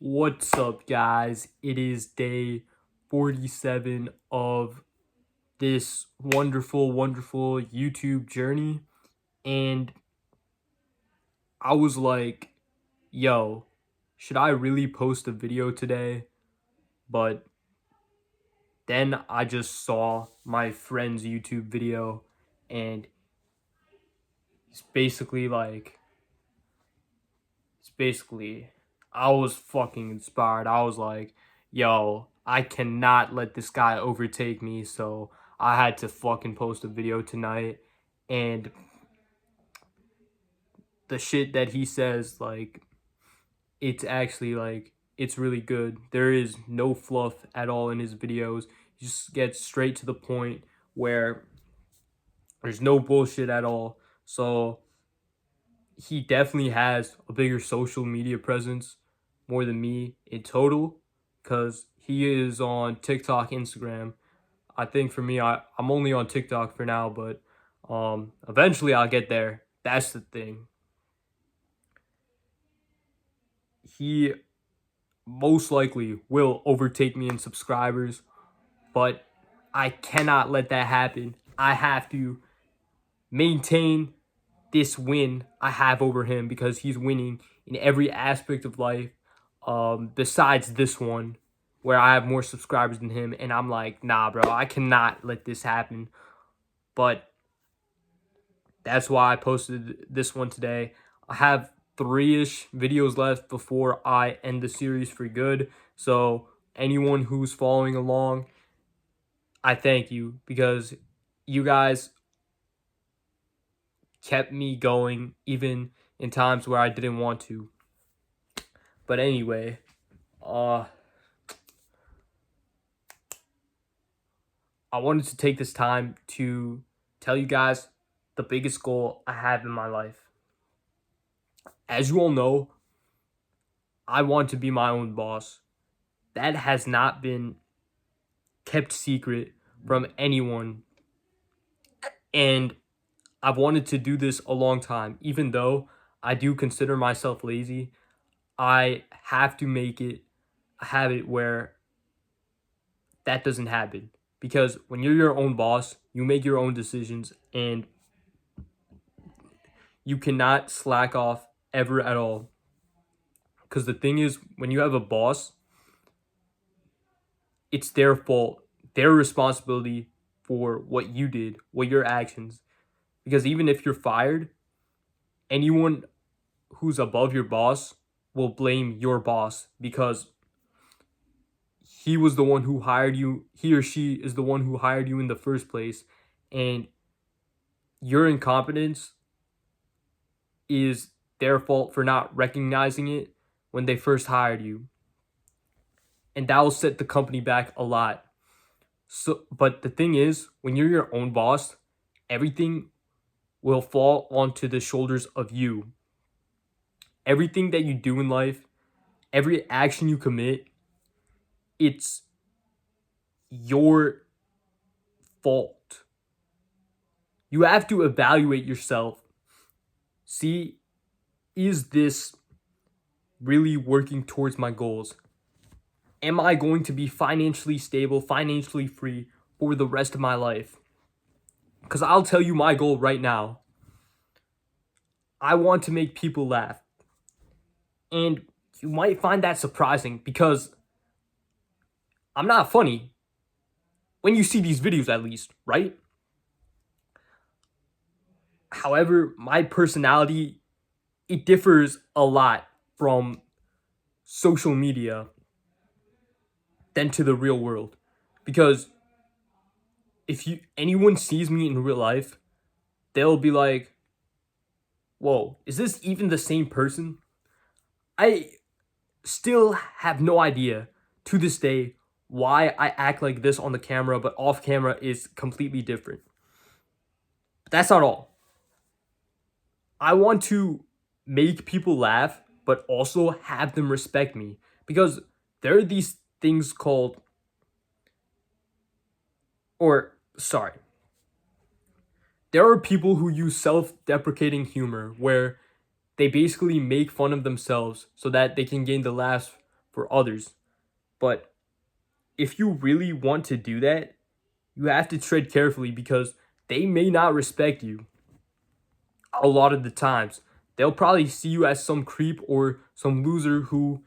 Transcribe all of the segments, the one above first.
What's up, guys? It is day 47 of this wonderful YouTube journey. And I was like, yo, should I really post a video today? But then I just saw my friend's YouTube video, and it's basically like, I was fucking inspired. I was like, yo, I cannot let this guy overtake me. So I had to fucking post a video tonight. And the shit that he says, like, it's actually like, it's really good. There is no fluff at all in his videos. He just gets straight to the point where there's no bullshit at all. So he definitely has a bigger social media presence more than me in total, because he is on TikTok, Instagram. I think for me, I'm only on TikTok for now, but eventually I'll get there. That's the thing. He most likely will overtake me in subscribers, but I cannot let that happen. I have to maintain this win I have over him, because he's winning in every aspect of life, besides this one where I have more subscribers than him. And I'm like, nah, bro, I cannot let this happen. But that's why I posted this one today. I have 3-ish videos left before I end the series for good. So anyone who's following along, I thank you, because you guys kept me going even in times where I didn't want to. But anyway, I wanted to take this time to tell you guys the biggest goal I have in my life. As you all know, I want to be my own boss. That has not been kept secret from anyone. And I've wanted to do this a long time. Even though I do consider myself lazy, I have to make it a habit where that doesn't happen. Because when you're your own boss, you make your own decisions, and you cannot slack off ever at all. Because the thing is, when you have a boss, it's their fault, their responsibility for what you did, what your actions. Because even if you're fired, anyone who's above your boss will blame your boss, because he was the one who hired you. He or she is the one who hired you in the first place. And your incompetence is their fault for not recognizing it when they first hired you. And that will set the company back a lot. So, but the thing is, when you're your own boss, everything will fall onto the shoulders of you. Everything that you do in life, every action you commit, it's your fault. You have to evaluate yourself. See, is this really working towards my goals? Am I going to be financially stable, financially free for the rest of my life? Because I'll tell you my goal right now. I want to make people laugh. And you might find that surprising, because I'm not funny. When you see these videos, at least, right? However, my personality, it differs a lot from social media than to the real world. Because if anyone sees me in real life, they'll be like, whoa, is this even the same person? I still have no idea to this day why I act like this on the camera, but off camera is completely different. But that's not all. I want to make people laugh, but also have them respect me, because there are these things called, there are people who use self-deprecating humor, where they basically make fun of themselves so that they can gain the laughs for others. But if you really want to do that, you have to tread carefully because they may not respect you a lot of the times. They'll probably see you as some creep or some loser who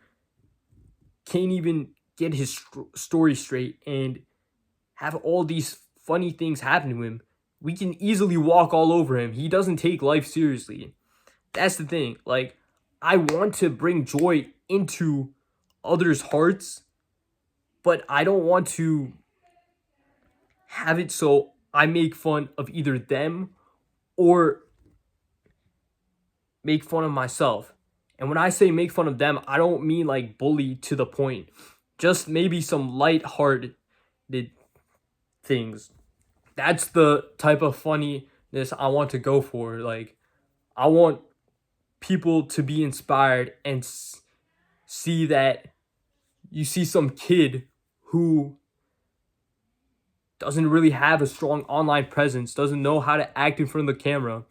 can't even get his story straight and have all these funny things happen to him. We can easily walk all over him. He doesn't take life seriously. That's the thing. Like, I want to bring joy into others' hearts, but I don't want to have it so I make fun of either them or make fun of myself. And when I say make fun of them, I don't mean like bully to the point. Just maybe some light-hearted things. That's the type of funniness I want to go for. Like, I want people to be inspired and see that you see some kid who doesn't really have a strong online presence, doesn't know how to act in front of the camera,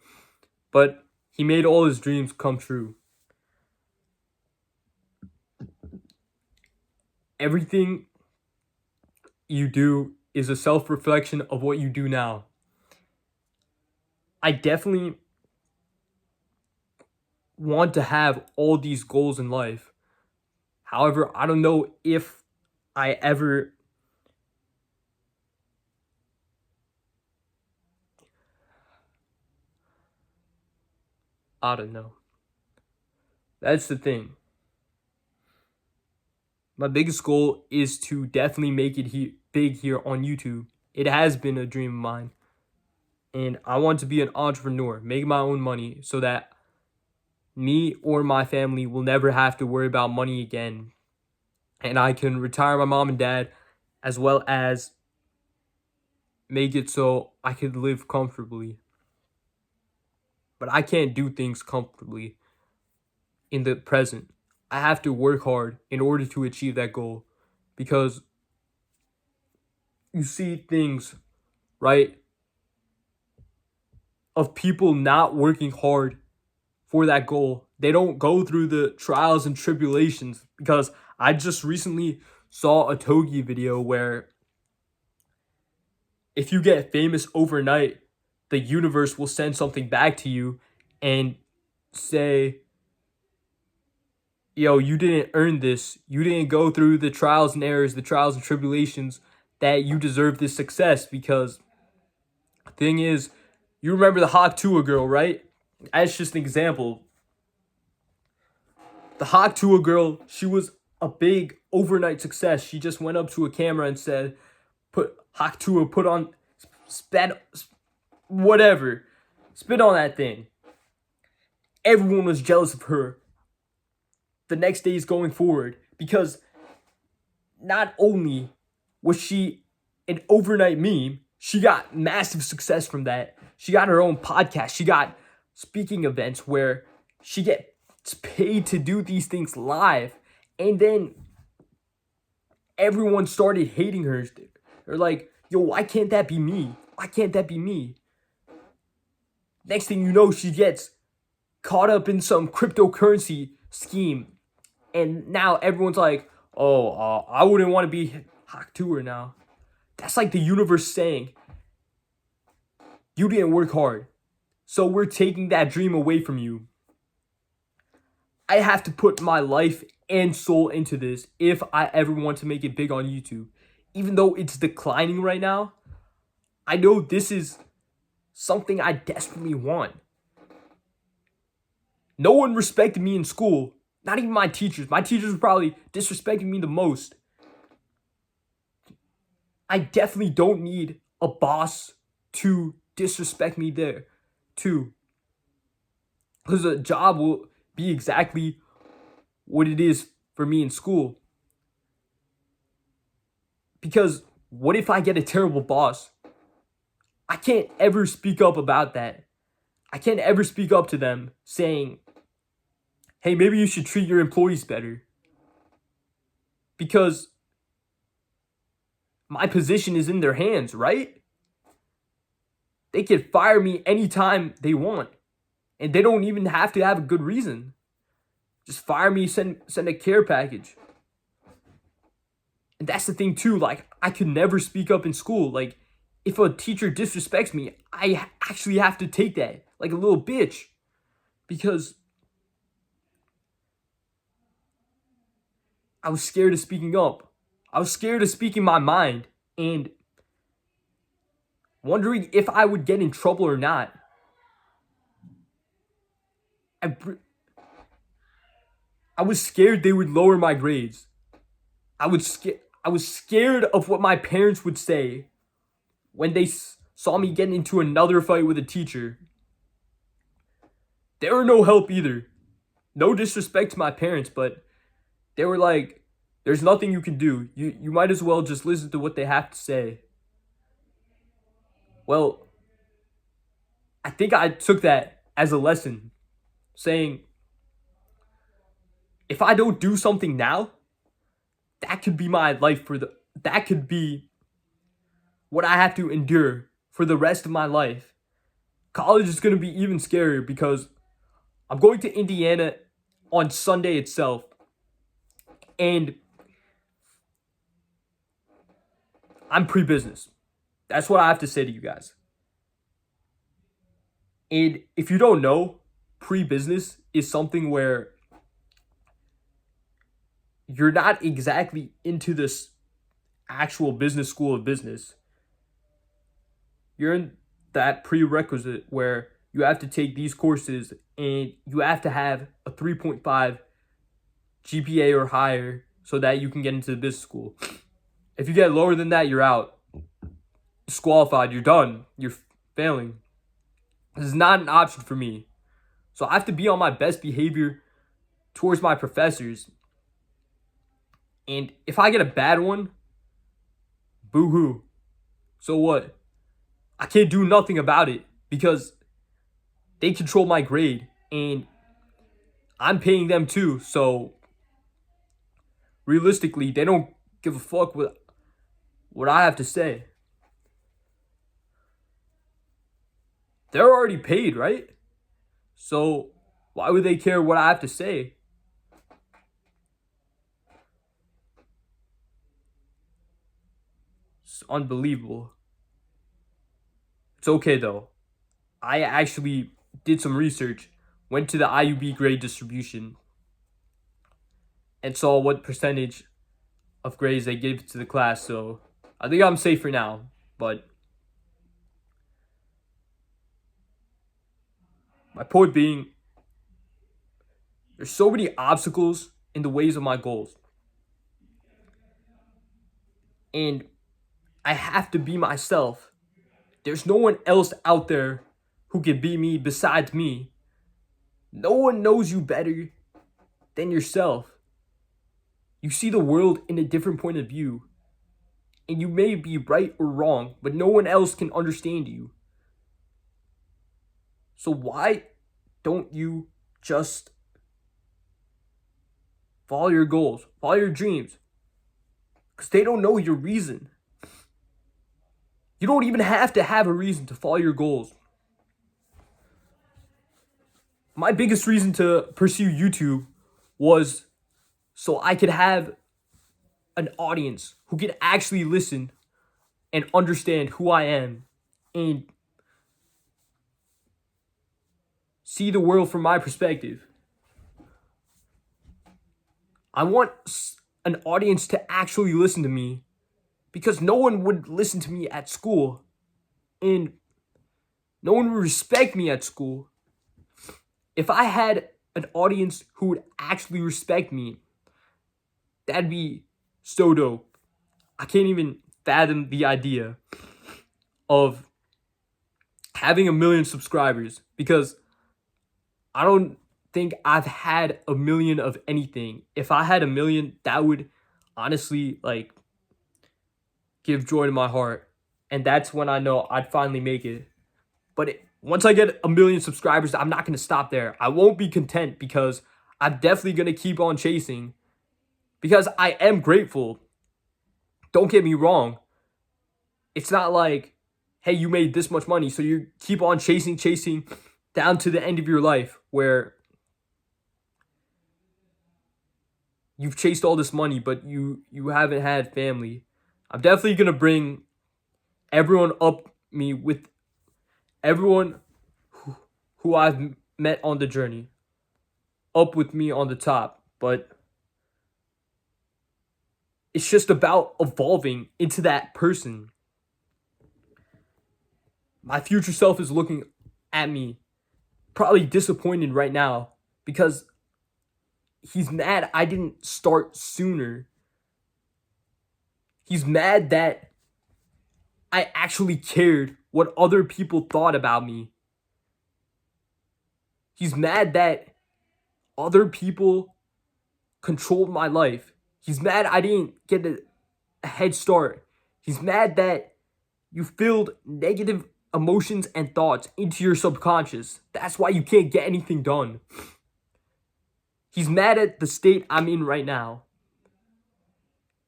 but he made all his dreams come true. Everything you do is a self-reflection of what you do now. I definitely want to have all these goals in life. However, I don't know if I ever I don't know. That's the thing. My biggest goal is to definitely make it big here on YouTube. It has been a dream of mine. And I want to be an entrepreneur, make my own money so that me or my family will never have to worry about money again. And I can retire my mom and dad as well as make it so I could live comfortably. But I can't do things comfortably in the present. I have to work hard in order to achieve that goal because you see things, right, of people not working hard for that goal. They don't go through the trials and tribulations because I just recently saw a Togi video where if you get famous overnight, the universe will send something back to you and say, yo, you didn't earn this. You didn't go through the trials and errors, the trials and tribulations that you deserve this success. Because the thing is, you remember the Hawk Tuah girl, right? That's just an example. The Hawk Tuah girl, she was a big overnight success. She just went up to a camera and said, Hawk Tuah, put on, whatever. Spit on that thing. Everyone was jealous of her the next days going forward because not only was she an overnight meme, she got massive success from that. She got her own podcast. She got speaking events where she gets paid to do these things live. And then everyone started hating her. They're like, yo, why can't that be me? Why can't that be me? Next thing you know, she gets caught up in some cryptocurrency scheme. And now everyone's like, I wouldn't want to be Hawk Tuah now. That's like the universe saying, you didn't work hard. So we're taking that dream away from you. I have to put my life and soul into this if I ever want to make it big on YouTube. Even though it's declining right now, I know this is something I desperately want. No one respected me in school. Not even my teachers. My teachers were probably disrespecting me the most. I definitely don't need a boss to disrespect me there, too. Because a job will be exactly what it is for me in school. Because what if I get a terrible boss? I can't ever speak up about that. I can't ever speak up to them saying, hey, maybe you should treat your employees better. Because my position is in their hands, right? They can fire me anytime they want. And they don't even have to have a good reason. Just fire me, send a care package. And that's the thing too, like I could never speak up in school. Like if a teacher disrespects me, I actually have to take that like a little bitch because I was scared of speaking up. I was scared of speaking my mind and wondering if I would get in trouble or not. I was scared they would lower my grades. I was scared of what my parents would say when they saw me getting into another fight with a teacher. They were no help either. No disrespect to my parents, but they were like, there's nothing you can do. You might as well just listen to what they have to say. Well, I think I took that as a lesson, saying, if I don't do something now, that could be my life that could be what I have to endure for the rest of my life. College is going to be even scarier because I'm going to Indiana on Sunday itself. And I'm pre-business. That's what I have to say to you guys. And if you don't know, pre-business is something where you're not exactly into this actual business school of business. You're in that prerequisite where you have to take these courses and you have to have a 3.5 GPA or higher so that you can get into the business school. If you get lower than that, you're out. Disqualified, you're done. You're failing. This is not an option for me. So I have to be on my best behavior towards my professors. And if I get a bad one, boo-hoo. So what? I can't do nothing about it because they control my grade and I'm paying them too. So realistically, they don't give a fuck what I have to say. They're already paid, right? So why would they care what I have to say? It's unbelievable. It's okay though. I actually did some research, went to the IUB grade distribution, and saw what percentage of grades they gave to the class. So I think I'm safe for now. But my point being, there's so many obstacles in the ways of my goals. And I have to be myself. There's no one else out there who can be me besides me. No one knows you better than yourself. You see the world in a different point of view. And you may be right or wrong, but no one else can understand you. So why don't you just follow your goals, follow your dreams? Because they don't know your reason. You don't even have to have a reason to follow your goals. My biggest reason to pursue YouTube was so I could have an audience who could actually listen and understand who I am and see the world from my perspective. I want an audience to actually listen to me because no one would listen to me at school and no one would respect me at school. If I had an audience who would actually respect me, that'd be so dope. I can't even fathom the idea of having 1 million subscribers because I don't think I've had 1 million of anything. If I had 1 million, that would honestly give joy to my heart. And that's when I know I'd finally make it. But once I get 1 million subscribers, I'm not going to stop there. I won't be content because I'm definitely going to keep on chasing because I am grateful. Don't get me wrong. It's not like, hey, you made this much money, so you keep on chasing down to the end of your life where you've chased all this money, but you haven't had family. I'm definitely gonna bring everyone up me with everyone who I've met on the journey up with me on the top, but it's just about evolving into that person. My future self is looking at me, probably disappointed right now because he's mad I didn't start sooner. He's mad that I actually cared what other people thought about me. He's mad that other people controlled my life. He's mad I didn't get a head start. He's mad that you filled negative emotions and thoughts into your subconscious. That's why you can't get anything done. He's mad at the state I'm in right now.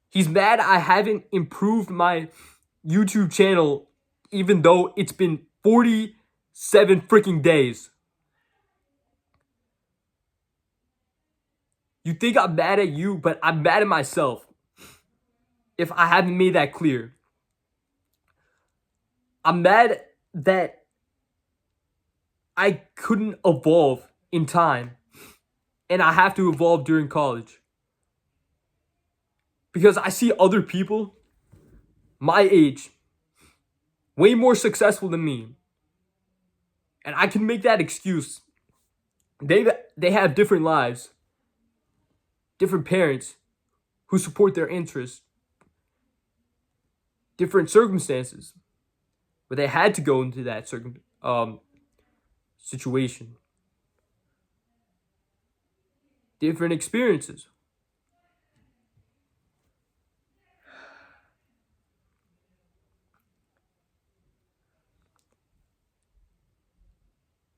He's mad I haven't improved my YouTube channel even though it's been 47 freaking days. You think I'm mad at you, but I'm mad at myself if I haven't made that clear. I'm mad that I couldn't evolve in time and I have to evolve during college. Because I see other people my age way more successful than me. And I can make that excuse. They have different lives, different parents who support their interests, different circumstances where they had to go into that situation, different experiences.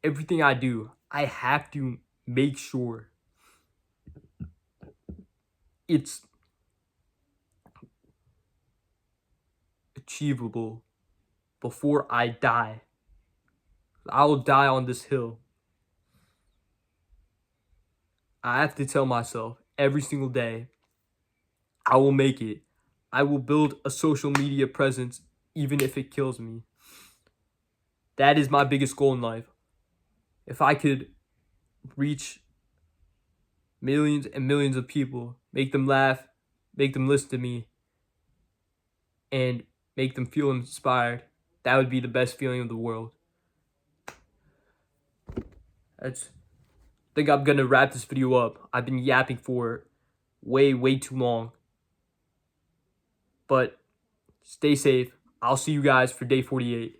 Everything I do, I have to make sure it's achievable before I die. I will die on this hill. I have to tell myself every single day, I will make it. I will build a social media presence even if it kills me. That is my biggest goal in life. If I could reach millions and millions of people, make them laugh, make them listen to me, and make them feel inspired, that would be the best feeling of the world. I think I'm gonna wrap this video up. I've been yapping for way too long. But stay safe. I'll see you guys for day 48.